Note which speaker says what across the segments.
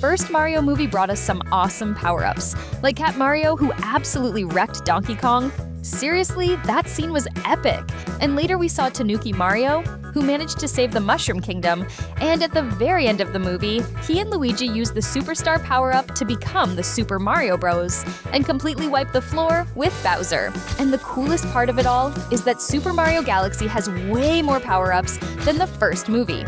Speaker 1: first Mario movie brought us some awesome power-ups, like Cat Mario, who absolutely wrecked Donkey Kong. Seriously, that scene was epic. And later we saw Tanuki Mario, who managed to save the Mushroom Kingdom, and at the very end of the movie, he and Luigi used the Superstar power-up to become the Super Mario Bros. And completely wipe the floor with Bowser. And the coolest part of it all is that Super Mario Galaxy has way more power-ups than the first movie.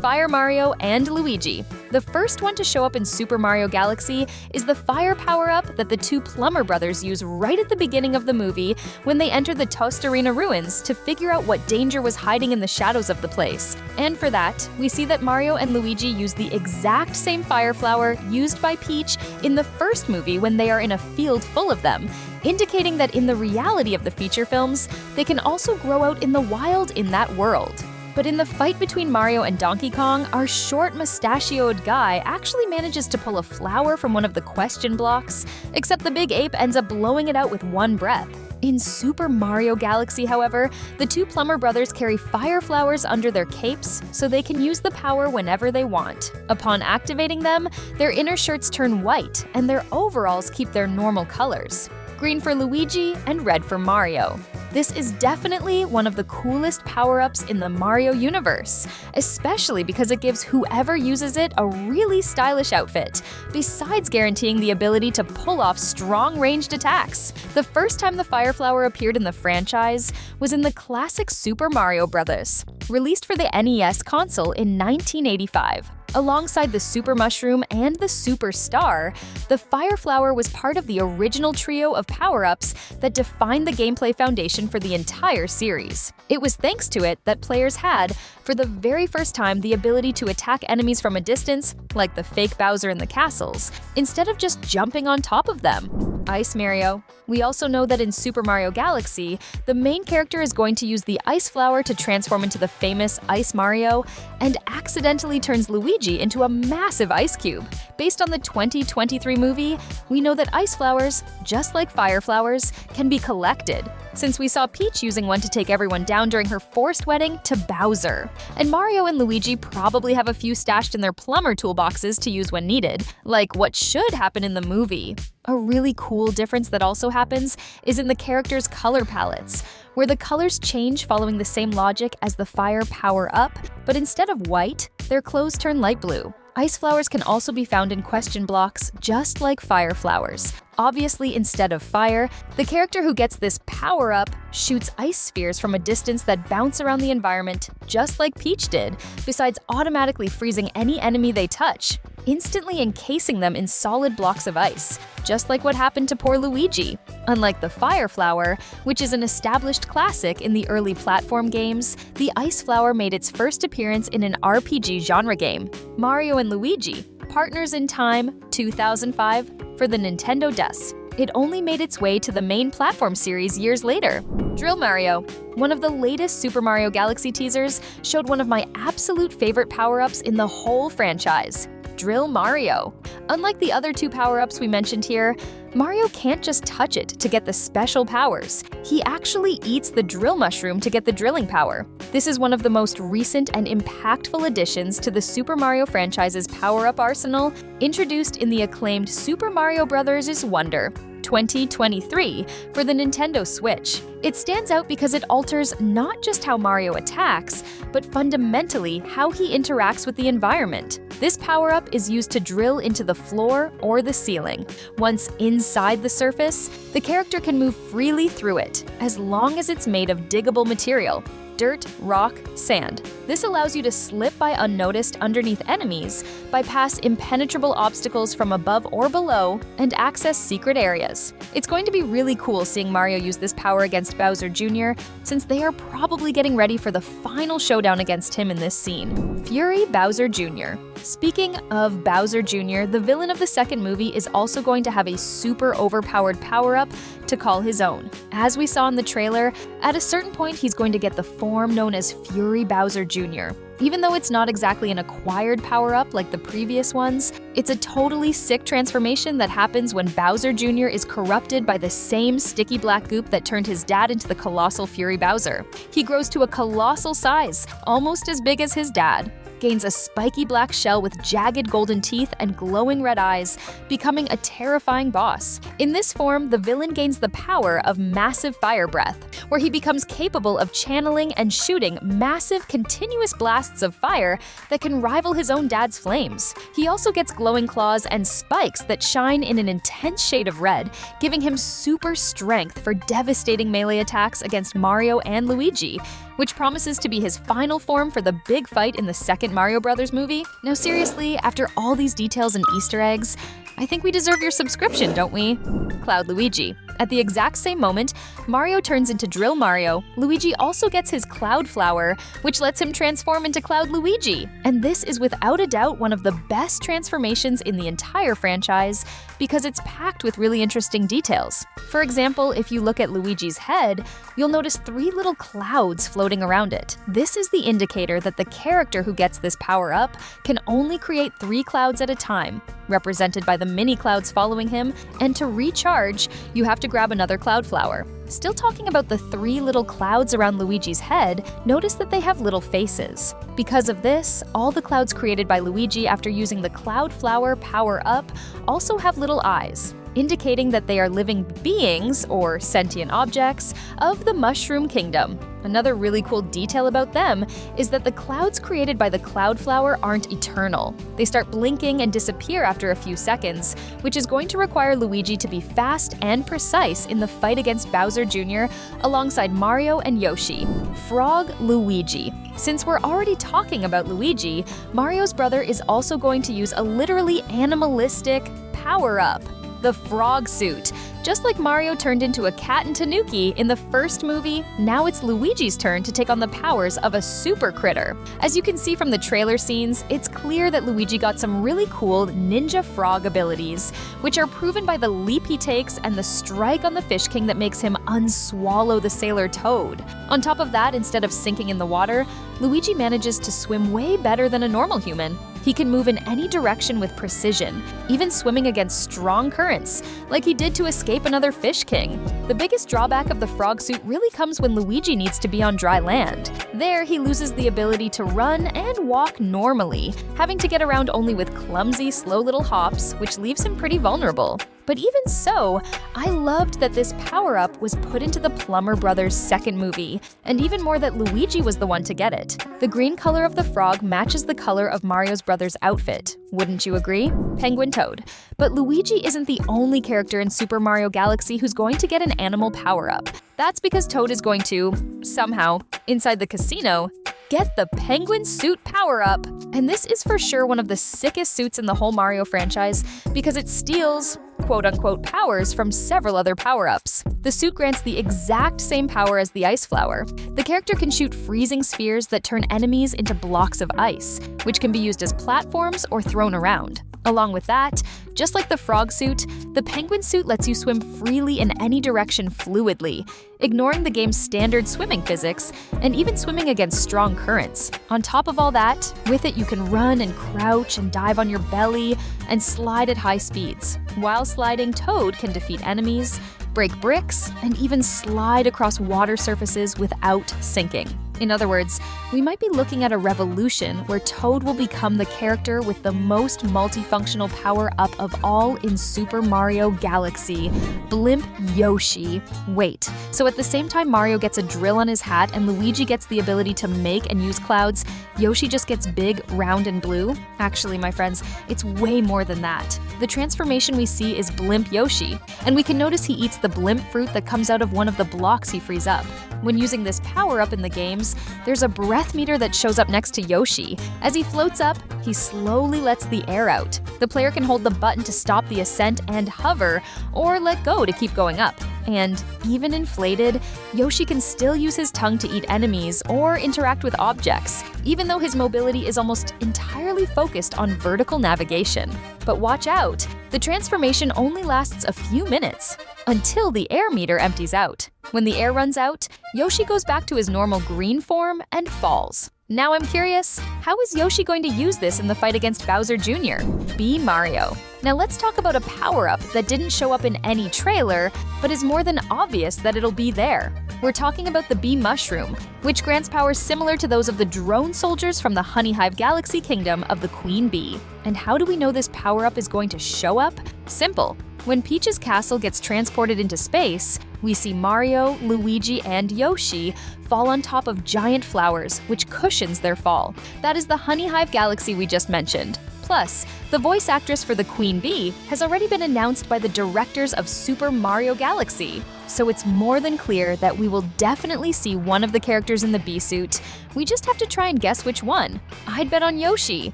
Speaker 1: Fire Mario and Luigi. The first one to show up in Super Mario Galaxy is the fire power-up that the two Plumber brothers use right at the beginning of the movie when they enter the Toast Arena ruins to figure out what danger was hiding in the shadows of the place. And for that, we see that Mario and Luigi use the exact same fire flower used by Peach in the first movie when they are in a field full of them, indicating that in the reality of the feature films, they can also grow out in the wild in that world. But in the fight between Mario and Donkey Kong, our short mustachioed guy actually manages to pull a flower from one of the question blocks, except the big ape ends up blowing it out with one breath. In Super Mario Galaxy, however, the two Plumber brothers carry fire flowers under their capes so they can use the power whenever they want. Upon activating them, their inner shirts turn white and their overalls keep their normal colors: green for Luigi and red for Mario. This is definitely one of the coolest power-ups in the Mario universe, especially because it gives whoever uses it a really stylish outfit, besides guaranteeing the ability to pull off strong ranged attacks. The first time the Fire Flower appeared in the franchise was in the classic Super Mario Bros., released for the NES console in 1985. Alongside the Super Mushroom and the Super Star, the Fire Flower was part of the original trio of power-ups that defined the gameplay foundation for the entire series. It was thanks to it that players had, for the very first time, the ability to attack enemies from a distance, like the fake Bowser in the castles, instead of just jumping on top of them. Ice Mario. We also know that in Super Mario Galaxy, the main character is going to use the Ice Flower to transform into the famous Ice Mario, and accidentally turns Luigi into a massive ice cube. Based on the 2023 movie, we know that ice flowers, just like fire flowers, can be collected, since we saw Peach using one to take everyone down during her forced wedding to Bowser. And Mario and Luigi probably have a few stashed in their plumber toolboxes to use when needed, like what should happen in the movie. A really cool difference that also happens is in the characters' color palettes, where the colors change following the same logic as the fire power-up, but instead of white, their clothes turn light blue. Ice flowers can also be found in question blocks, just like fire flowers. Obviously, instead of fire, the character who gets this power-up shoots ice spheres from a distance that bounce around the environment, just like Peach did, besides automatically freezing any enemy they touch, instantly encasing them in solid blocks of ice, just like what happened to poor Luigi. Unlike the Fire Flower, which is an established classic in the early platform games, the Ice Flower made its first appearance in an RPG genre game, Mario and Luigi, Partners in Time 2005, for the Nintendo DS. It only made its way to the main platform series years later. Drill Mario. One of the latest Super Mario Galaxy teasers showed one of my absolute favorite power-ups in the whole franchise: Drill Mario. Unlike the other two power-ups we mentioned here, Mario can't just touch it to get the special powers. He actually eats the drill mushroom to get the drilling power. This is one of the most recent and impactful additions to the Super Mario franchise's power-up arsenal, introduced in the acclaimed Super Mario Bros. Wonder 2023 for the Nintendo Switch. It stands out because it alters not just how Mario attacks, but fundamentally how he interacts with the environment. This power-up is used to drill into the floor or the ceiling. Once inside the surface, the character can move freely through it, as long as it's made of diggable material: dirt, rock, sand. This allows you to slip by unnoticed underneath enemies, bypass impenetrable obstacles from above or below, and access secret areas. It's going to be really cool seeing Mario use this power against Bowser Jr., since they are probably getting ready for the final showdown against him in this scene. Fury Bowser Jr. Speaking of Bowser Jr., the villain of the second movie is also going to have a super overpowered power-up to call his own. As we saw in the trailer, at a certain point he's going to get the form known as Fury Bowser Jr. Even though it's not exactly an acquired power-up like the previous ones, it's a totally sick transformation that happens when Bowser Jr. is corrupted by the same sticky black goop that turned his dad into the colossal Fury Bowser. He grows to a colossal size, almost as big as his dad, gains a spiky black shell with jagged golden teeth and glowing red eyes, becoming a terrifying boss. In this form, the villain gains the power of massive fire breath, where he becomes capable of channeling and shooting massive continuous blasts of fire that can rival his own dad's flames. He also gets glowing claws and spikes that shine in an intense shade of red, giving him super strength for devastating melee attacks against Mario and Luigi, which promises to be his final form for the big fight in the second Mario Bros. Movie. Now seriously, after all these details and Easter eggs, I think we deserve your subscription, don't we? Cloud Luigi. At the exact same moment, Mario turns into Drill Mario, Luigi also gets his Cloud Flower, which lets him transform into Cloud Luigi. And this is without a doubt one of the best transformations in the entire franchise because it's packed with really interesting details. For example, if you look at Luigi's head, you'll notice 3 little clouds floating around it. This is the indicator that the character who gets this power-up can only create 3 clouds at a time, represented by the mini clouds following him, and to recharge, you have to grab another Cloud Flower. Still talking about the 3 little clouds around Luigi's head, notice that they have little faces. Because of this, all the clouds created by Luigi after using the Cloud Flower power-up also have little eyes, indicating that they are living beings, or sentient objects, of the Mushroom Kingdom. Another really cool detail about them is that the clouds created by the Cloud Flower aren't eternal. They start blinking and disappear after a few seconds, which is going to require Luigi to be fast and precise in the fight against Bowser Jr. alongside Mario and Yoshi. Frog Luigi. Since we're already talking about Luigi, Mario's brother is also going to use a literally animalistic power-up, the frog suit. Just like Mario turned into a cat and tanuki in the first movie, now it's Luigi's turn to take on the powers of a super critter. As you can see from the trailer scenes, it's clear that Luigi got some really cool ninja frog abilities, which are proven by the leap he takes and the strike on the Fish King that makes him unswallow the Sailor Toad. On top of that, instead of sinking in the water, Luigi manages to swim way better than a normal human. He can move in any direction with precision, even swimming against strong currents, like he did to escape another Fish King. The biggest drawback of the frog suit really comes when Luigi needs to be on dry land. There, he loses the ability to run and walk normally, having to get around only with clumsy, slow little hops, which leaves him pretty vulnerable. But even so, I loved that this power-up was put into the Plumber Brothers' second movie, and even more that Luigi was the one to get it. The green color of the frog matches the color of Mario's brother's outfit. Wouldn't you agree? Penguin Toad. But Luigi isn't the only character in Super Mario Galaxy who's going to get an animal power-up. That's because Toad is going to, somehow, inside the casino, get the penguin suit power-up. And this is for sure one of the sickest suits in the whole Mario franchise because it steals quote-unquote powers from several other power-ups. The suit grants the exact same power as the Ice Flower. The character can shoot freezing spheres that turn enemies into blocks of ice, which can be used as platforms or thrown around. Along with that, just like the frog suit, the penguin suit lets you swim freely in any direction fluidly, ignoring the game's standard swimming physics, and even swimming against strong currents. On top of all that, with it you can run and crouch and dive on your belly and slide at high speeds. While sliding, Toad can defeat enemies, break bricks, and even slide across water surfaces without sinking. In other words, we might be looking at a revolution where Toad will become the character with the most multifunctional power-up of all in Super Mario Galaxy, Blimp Yoshi. Wait, so at the same time Mario gets a drill on his hat and Luigi gets the ability to make and use clouds, Yoshi just gets big, round, and blue? Actually, my friends, it's way more than that. The transformation we see is Blimp Yoshi, and we can notice he eats the blimp fruit that comes out of one of the blocks he frees up. When using this power-up in the games, there's a breath meter that shows up next to Yoshi. As he floats up, he slowly lets the air out. The player can hold the button to stop the ascent and hover, or let go to keep going up. And even inflated, Yoshi can still use his tongue to eat enemies or interact with objects, even though his mobility is almost entirely focused on vertical navigation. But watch out! The transformation only lasts a few minutes, until the air meter empties out. When the air runs out, Yoshi goes back to his normal green form and falls. Now I'm curious, How is Yoshi going to use this in the fight against Bowser Jr.? Bee Mario. Now let's talk about a power-up that didn't show up in any trailer, but is more than obvious that it'll be there. We're talking about the Bee Mushroom, which grants powers similar to those of the drone soldiers from the Honey Hive Galaxy Kingdom of the Queen Bee. And how do we know this power-up is going to show up? Simple. When Peach's castle gets transported into space, we see Mario, Luigi, and Yoshi fall on top of giant flowers, which cushions their fall. That is the Honey Hive Galaxy we just mentioned. Plus, the voice actress for the Queen Bee has already been announced by the directors of Super Mario Galaxy. So it's more than clear that we will definitely see one of the characters in the bee suit. We just have to try and guess which one. I'd bet on Yoshi.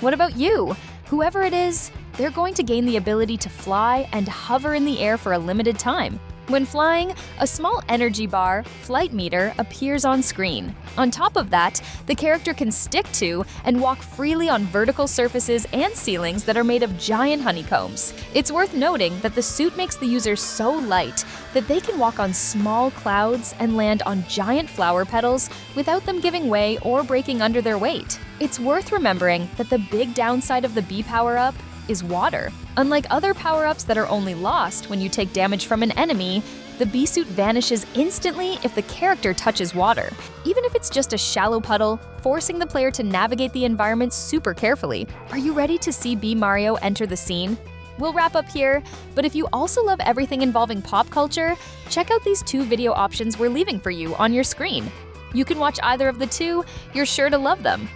Speaker 1: What about you? Whoever it is, they're going to gain the ability to fly and hover in the air for a limited time. When flying, a small energy bar, flight meter, appears on screen. On top of that, the character can stick to and walk freely on vertical surfaces and ceilings that are made of giant honeycombs. It's worth noting that the suit makes the user so light that they can walk on small clouds and land on giant flower petals without them giving way or breaking under their weight. It's worth remembering that the big downside of the bee power-up is water. Unlike other power-ups that are only lost when you take damage from an enemy, the bee suit vanishes instantly if the character touches water, even if it's just a shallow puddle, forcing the player to navigate the environment super carefully. Are you ready to see Bee Mario enter the scene? We'll wrap up here, but if you also love everything involving pop culture, check out these 2 video options we're leaving for you on your screen. You can watch either of the 2, you're sure to love them.